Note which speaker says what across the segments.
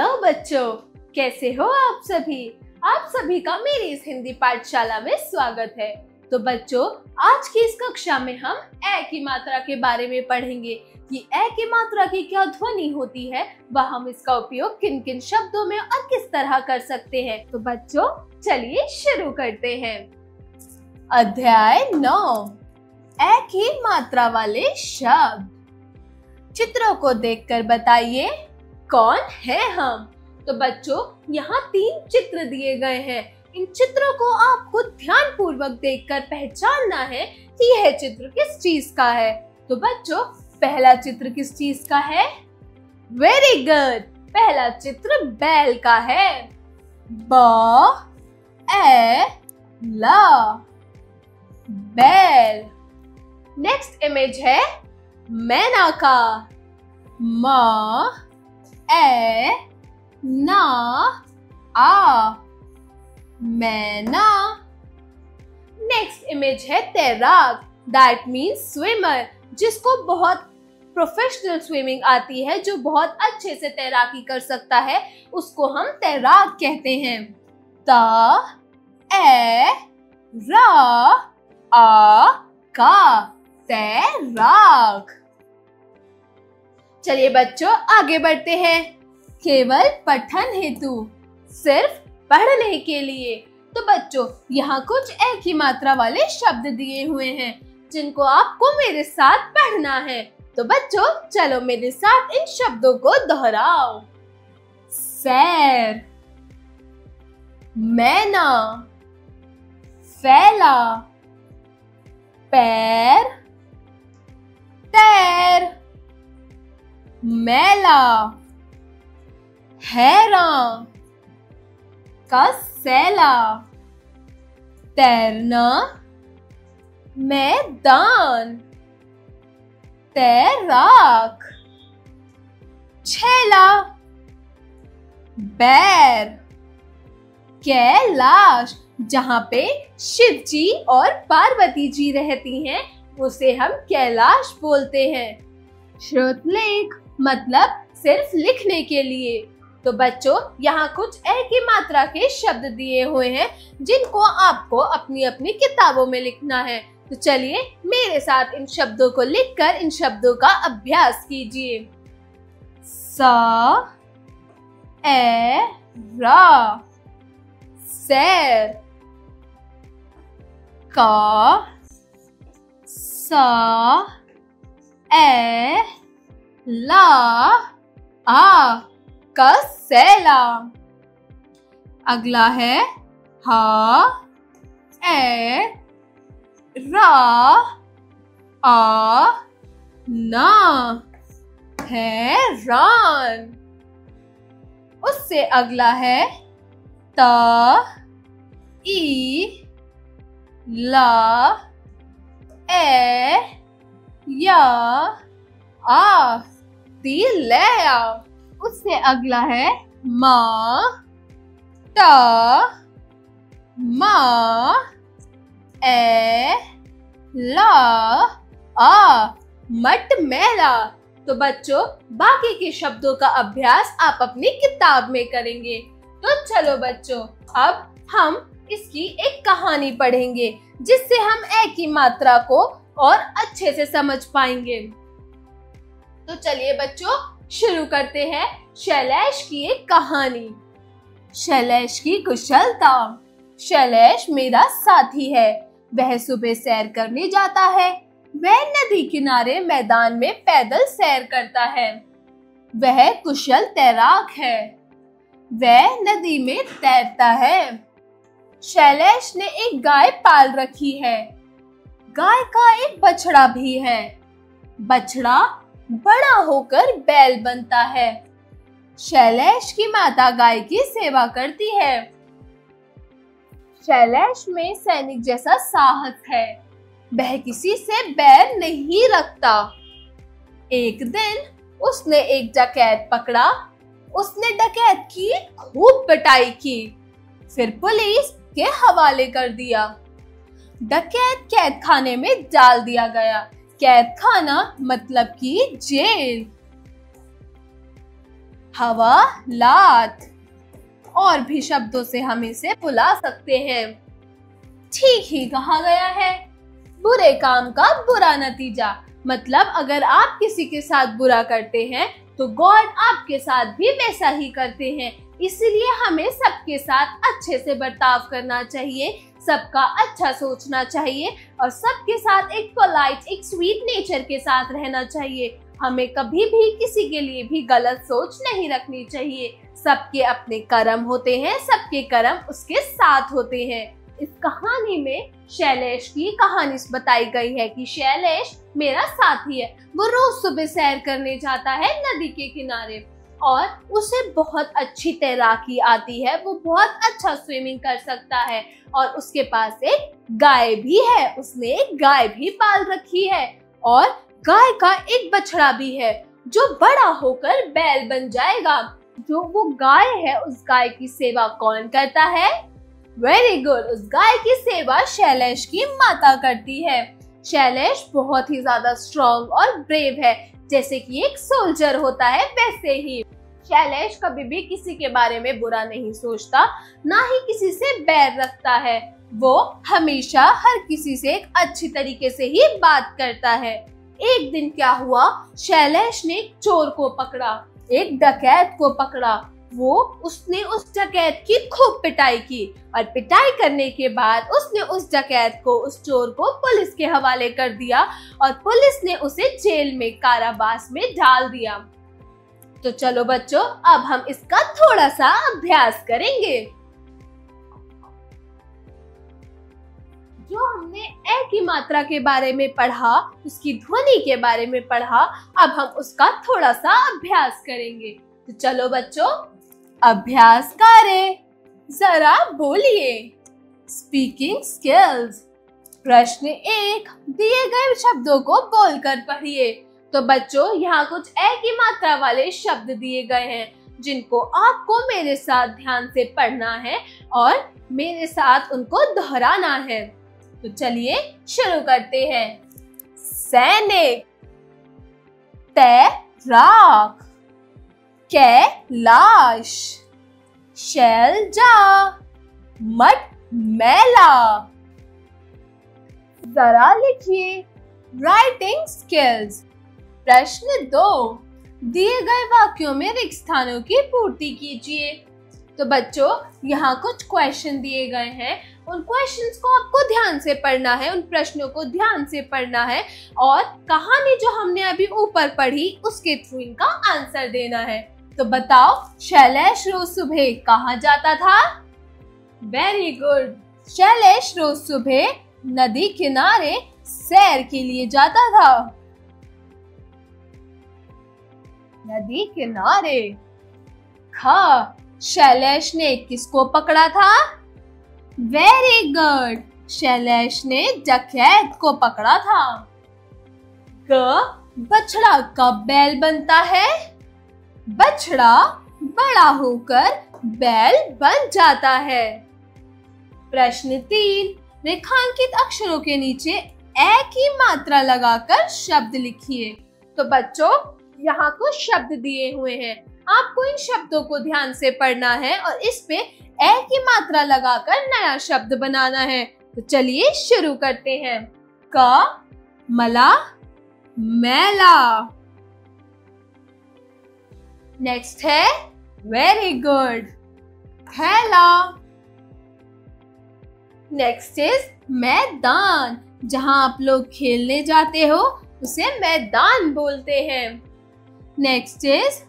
Speaker 1: Hello बच्चों, कैसे हो आप सभी। आप सभी का मेरी इस हिंदी पाठशाला में स्वागत है। तो बच्चों, आज की इस कक्षा में हम ए की मात्रा के बारे में पढ़ेंगे कि ए की मात्रा की क्या ध्वनि होती है, वह हम इसका उपयोग किन किन शब्दों में और किस तरह कर सकते हैं। तो बच्चों, चलिए शुरू करते हैं। अध्याय 9, ए की मात्रा वाले शब्द। चित्रों को देखकर बताइए कौन है हम। तो बच्चों, यहाँ 3 चित्र दिए गए हैं। इन चित्रों को आपको ध्यान पूर्वक देखकर पहचानना है कि यह चित्र किस चीज का है। तो बच्चों, पहला चित्र किस चीज का है? वेरी गुड, पहला चित्र बैल का है। ब ए ला, बैल। नेक्स्ट इमेज है मैना का। म ए ना आ, मैना। नेक्स्ट इमेज है तैराक, दैट मीन्स स्विमर, जिसको बहुत प्रोफेशनल स्विमिंग आती है, जो बहुत अच्छे से तैराकी कर सकता है, उसको हम तैराक कहते हैं। ता ए रा आ का, तैराक। चलिए बच्चों, आगे बढ़ते हैं। केवल पठन हेतु, सिर्फ पढ़ने के लिए। तो बच्चों, यहाँ कुछ ए की मात्रा वाले शब्द दिए हुए हैं, जिनको आपको मेरे साथ पढ़ना है। तो बच्चों, चलो मेरे साथ इन शब्दों को दोहराओ। सैर, मैना, फैला, पैर, तैर, मैला, हैरान, कसैला, तैरना, मैदान, तैराक, छैला, बैर, कैलाश, जहाँ पे शिव जी और पार्वती जी रहती हैं, उसे हम कैलाश बोलते हैं। श्रुतलेख मतलब सिर्फ लिखने के लिए। तो बच्चों, यहाँ कुछ ए की मात्रा के शब्द दिए हुए हैं, जिनको आपको अपनी अपनी किताबों में लिखना है। तो चलिए मेरे साथ इन शब्दों को लिखकर इन शब्दों का अभ्यास कीजिए। सा ए रा, सैर। का सा ए ला आ, कसैला। अगला है हा ए रा आ ना, हैरान। उससे अगला है ता ई ला ए या आ, तिलैया। उससे अगला है मा टा मा ए ला आ, मटमैला। तो बच्चों, बाकी के शब्दों का अभ्यास आप अपनी किताब में करेंगे। तो चलो बच्चों, अब हम इसकी एक कहानी पढ़ेंगे, जिससे हम ए की मात्रा को और अच्छे से समझ पाएंगे। तो चलिए बच्चों, शुरू करते हैं शैलेश की एक कहानी। शैलेश की कुशलता। शैलेश मेरा साथी है। वह सुबह सैर करने जाता है। वह नदी किनारे मैदान में पैदल सैर करता है। वह कुशल तैराक है। वह नदी में तैरता है। शैलेश ने एक गाय पाल रखी है। गाय का एक बछड़ा भी है। बछड़ा बड़ा होकर बैल बनता है। शैलेश की माता गाय की सेवा करती है। शैलेश में सैनिक जैसा साहस है। वह किसी से बैर नहीं रखता। एक दिन उसने एक डकैत पकड़ा। उसने डकैत की खूब पिटाई की, फिर पुलिस के हवाले कर दिया। डकैत कैद खाने में डाल दिया गया। कैद खाना मतलब कि जेल। हवालात। और भी शब्दों से हम इसे बुला सकते हैं। ठीक ही कहा गया है। बुरे काम का बुरा नतीजा, मतलब अगर आप किसी के साथ बुरा करते हैं तो गॉड आपके साथ भी वैसा ही करते हैं। इसलिए हमें सबके साथ अच्छे से बर्ताव करना चाहिए, सबका अच्छा सोचना चाहिए और सबके साथ एक पोलाइट, एक स्वीट नेचर के साथ रहना चाहिए। हमें कभी भी किसी के लिए भी गलत सोच नहीं रखनी चाहिए। सबके अपने कर्म होते हैं, सबके कर्म उसके साथ होते हैं। इस कहानी में शैलेश की कहानी बताई गई है कि शैलेश मेरा साथी है। वो रोज सुबह सैर करने जाता है नदी के किनारे और उसे बहुत अच्छी तैराकी आती है। वो बहुत अच्छा स्विमिंग कर सकता है और उसके पास एक गाय भी है। उसने एक गाय भी पाल रखी है और गाय का एक बछड़ा भी है जो बड़ा होकर बैल बन जाएगा। जो वो गाय है, उस गाय की सेवा कौन करता है? वेरी गुड, उस गाय की सेवा शैलेश की माता करती है। शैलेश बहुत ही ज्यादा स्ट्रॉन्ग और ब्रेव है, जैसे कि एक सोल्जर होता है वैसे ही। शैलेश कभी भी किसी के बारे में बुरा नहीं सोचता, ना ही किसी से बैर रखता है। वो हमेशा हर किसी से एक अच्छी तरीके से ही बात करता है। एक दिन क्या हुआ, शैलेश ने एक चोर को पकड़ा, एक डकैत को पकड़ा। उसने उस डकैत की खूब पिटाई की और पिटाई करने के बाद उसने उस डकैत को, उस चोर को पुलिस के हवाले कर दिया और पुलिस ने उसे जेल में, कारावास में डाल दिया। तो चलो बच्चों, अब हम इसका थोड़ा सा अभ्यास करेंगे। जो हमने ए की मात्रा के बारे में पढ़ा, उसकी ध्वनि के बारे में पढ़ा, अब हम उसका थोड़ा सा अभ्यास करेंगे। तो चलो बच्चों, अभ्यास करें। जरा बोलिए। Speaking skills. प्रश्न 1, दिए गए शब्दों को बोलकर पढ़िए। तो बच्चों, यहाँ कुछ ए की मात्रा वाले शब्द दिए गए हैं जिनको आपको मेरे साथ ध्यान से पढ़ना है और मेरे साथ उनको दोहराना है। तो चलिए शुरू करते हैं। सैनिक, तैराक, कैलाश, शैलजा, मटमैला। जरा लिखिए। Writing skills. प्रश्न 2, दिए गए वाक्यों में रिक्त स्थानों की पूर्ति कीजिए। तो बच्चों, यहाँ कुछ क्वेश्चन दिए गए हैं। उन क्वेश्चंस को आपको ध्यान से पढ़ना है, उन प्रश्नों को ध्यान से पढ़ना है और कहानी जो हमने अभी ऊपर पढ़ी उसके थ्रू इनका आंसर देना है। तो बताओ, शैलेश रोज सुबह कहाँ जाता था? वेरी गुड, शैलेश रोज सुबह नदी किनारे सैर के लिए जाता था। नदी किनारे। ख, शैलेश ने किसको पकड़ा था? वेरी गुड, शैलेश ने डकैत को पकड़ा था। ग, बछड़ा कब बैल बनता है? बछड़ा बड़ा होकर बैल बन जाता है। प्रश्न 3, रेखांकित अक्षरों के नीचे ए की मात्रा लगाकर शब्द लिखिए। तो बच्चों, यहाँ कुछ शब्द दिए हुए हैं, आपको इन शब्दों को ध्यान से पढ़ना है और इस पे ए की मात्रा लगाकर नया शब्द बनाना है। तो चलिए शुरू करते हैं। क, मला, मैला। नेक्स्ट है वेरी गुड, थैला। नेक्स्ट इज मैदान। जहां आप लोग खेलने जाते हो उसे मैदान बोलते हैं। नेक्स्ट इज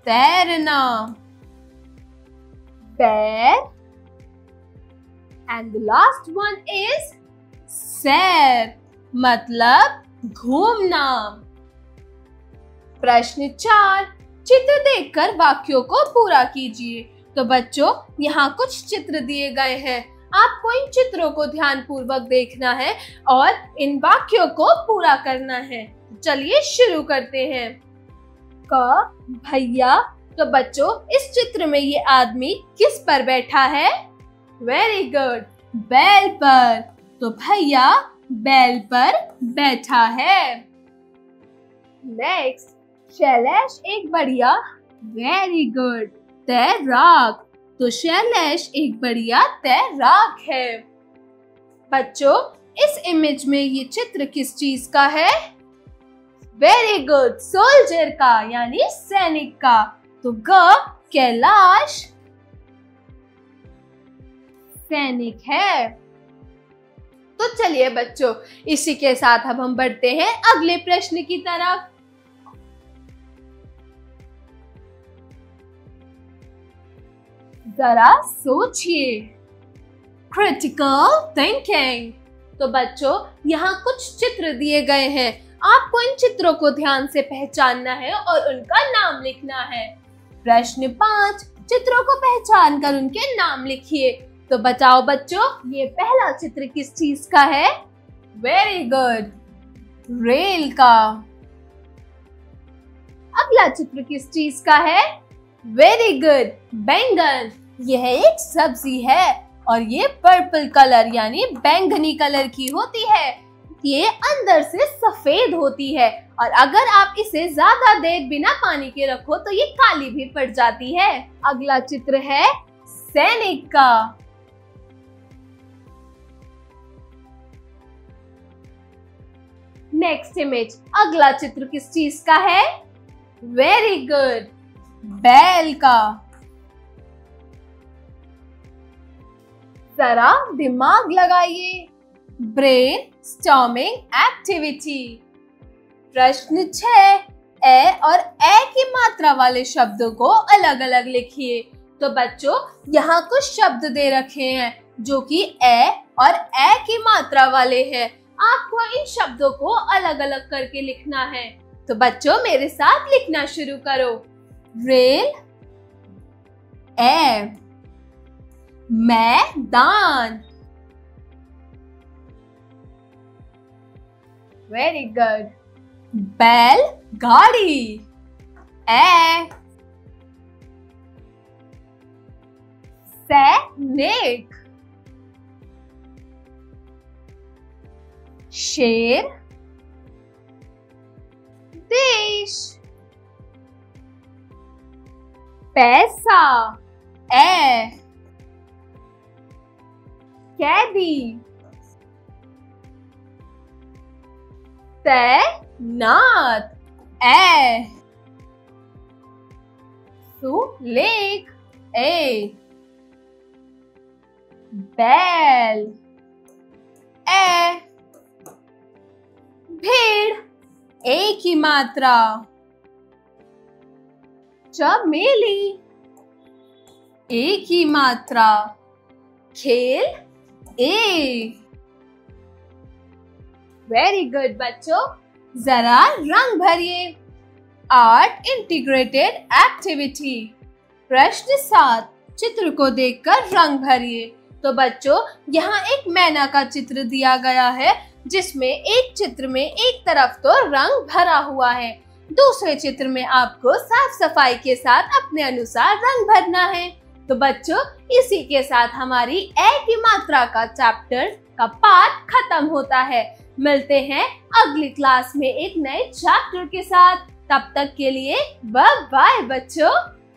Speaker 1: तैरना, पैर। And the last one is सैर, मतलब घूमना। प्रश्न 4, चित्र देखकर वाक्यों को पूरा कीजिए। तो बच्चों, यहाँ कुछ चित्र दिए गए हैं, आपको इन चित्रों को ध्यान पूर्वक देखना है और इन वाक्यों को पूरा करना है। चलिए शुरू करते हैं। क, भैया। तो बच्चों, इस चित्र में ये आदमी किस पर बैठा है? वेरी गुड, बैल पर। तो भैया बैल पर बैठा है। नेक्स्ट, शैलेश एक बढ़िया, वेरी गुड, तैराक। तो शैलेश एक बढ़िया तैराक है। बच्चों, इस इमेज में ये चित्र किस चीज का है? वेरी गुड, सोल्जर का यानी सैनिक का। तो कैलाश सैनिक है। तो चलिए बच्चों, इसी के साथ अब हम बढ़ते हैं अगले प्रश्न की तरफ। जरा सोचिए, क्रिटिकल थिंकिंग। तो बच्चों, यहाँ कुछ चित्र दिए गए हैं, आपको इन चित्रों को ध्यान से पहचानना है और उनका नाम लिखना है। प्रश्न 5, चित्रों को पहचान कर उनके नाम लिखिए। तो बताओ बच्चों, ये पहला चित्र किस चीज का है? वेरी गुड, रेल का। अगला चित्र किस चीज का है? वेरी गुड, बैंगन। यह एक सब्जी है और ये पर्पल कलर यानी बैंगनी कलर की होती है। ये अंदर से सफेद होती है और अगर आप इसे ज्यादा देर बिना पानी के रखो तो ये काली भी पड़ जाती है। अगला चित्र है सैनिक का। नेक्स्ट इमेज, अगला चित्र किस चीज का है? वेरी गुड, बैल का। जरा दिमाग लगाइए, ब्रेन स्टॉर्मिंग एक्टिविटी। प्रश्न 6, ए और ए की मात्रा वाले शब्दों को अलग अलग लिखिए। तो बच्चों, यहाँ कुछ शब्द दे रखे हैं जो कि ए और ए की मात्रा वाले हैं। आपको इन शब्दों को अलग अलग करके लिखना है। तो बच्चों, मेरे साथ लिखना शुरू करो। रेल, ए, मैदान, वेरी गुड, बैल गाड़ी, ए, सैनिक, शेर, देश, पैसा, ए, कैदी, तैनात, ए, सुलेख, ए, बैल, ए, भीड़, ए की मात्रा, चमेली, ए की मात्रा, खेल, ए। वेरी गुड बच्चों, जरा रंग भरिए। Art integrated activity. प्रश्न 7, चित्र को देखकर रंग भरिए। तो बच्चों, यहाँ एक मैना का चित्र दिया गया है जिसमें एक चित्र में एक तरफ तो रंग भरा हुआ है, दूसरे चित्र में आपको साफ सफाई के साथ अपने अनुसार रंग भरना है। तो बच्चों, इसी के साथ हमारी ए की मात्रा का चैप्टर का पाठ खत्म होता है। मिलते हैं अगली क्लास में एक नए चैप्टर के साथ। तब तक के लिए बाय बाय बच्चों।